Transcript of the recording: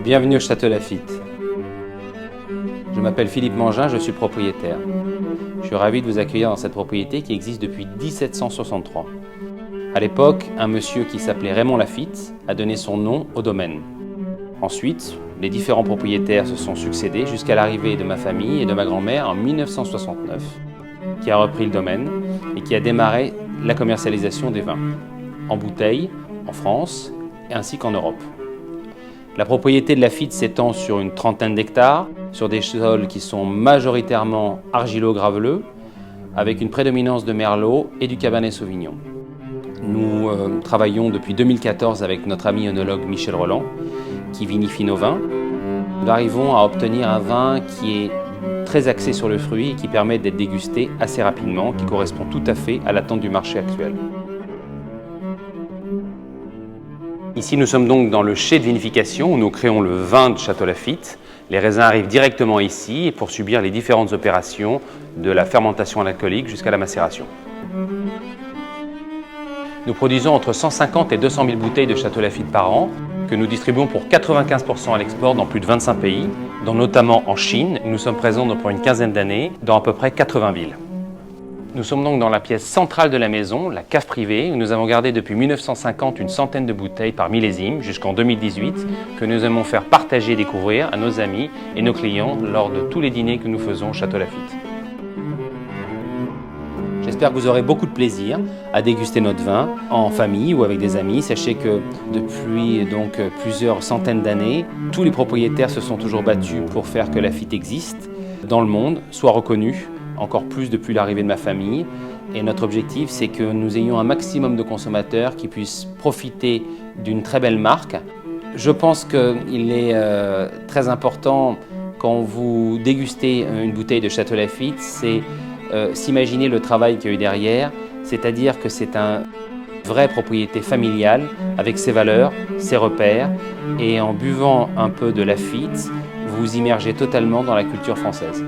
Bienvenue au Château Lafite. Je m'appelle Philippe Mangin, je suis propriétaire. Je suis ravi de vous accueillir dans cette propriété qui existe depuis 1763. À l'époque, un monsieur qui s'appelait Raymond Lafite a donné son nom au domaine. Ensuite, les différents propriétaires se sont succédés jusqu'à l'arrivée de ma famille et de ma grand-mère en 1969, qui a repris le domaine et qui a démarré la commercialisation des vins, en bouteilles, en France ainsi qu'en Europe. La propriété de Lafite s'étend sur une trentaine d'hectares, sur des sols qui sont majoritairement argilo-graveleux, avec une prédominance de merlot et du cabernet sauvignon. Nous travaillons depuis 2014 avec notre ami œnologue Michel Roland, qui vinifie nos vins. Nous arrivons à obtenir un vin qui est très axé sur le fruit et qui permet d'être dégusté assez rapidement, qui correspond tout à fait à l'attente du marché actuel. Ici, nous sommes donc dans le chai de vinification où nous créons le vin de Château Lafite. Les raisins arrivent directement ici pour subir les différentes opérations de la fermentation alcoolique jusqu'à la macération. Nous produisons entre 150 et 200 000 bouteilles de Château Lafite par an, que nous distribuons pour 95% à l'export dans plus de 25 pays, dont notamment en Chine. Nous sommes présents pour une quinzaine d'années dans à peu près 80 villes. Nous sommes donc dans la pièce centrale de la maison, la cave privée, où nous avons gardé depuis 1950 une centaine de bouteilles par millésime jusqu'en 2018, que nous aimons faire partager et découvrir à nos amis et nos clients lors de tous les dîners que nous faisons au Château Lafite. J'espère que vous aurez beaucoup de plaisir à déguster notre vin en famille ou avec des amis. Sachez que depuis plusieurs centaines d'années, tous les propriétaires se sont toujours battus pour faire que Lafite existe dans le monde, soit reconnu, encore plus depuis l'arrivée de ma famille. Et notre objectif, c'est que nous ayons un maximum de consommateurs qui puissent profiter d'une très belle marque. Je pense qu'il est très important, quand vous dégustez une bouteille de Château Lafite, c'est s'imaginer le travail qu'il y a eu derrière, c'est-à-dire que c'est une vraie propriété familiale avec ses valeurs, ses repères, et en buvant un peu de Lafite, vous vous immergez totalement dans la culture française.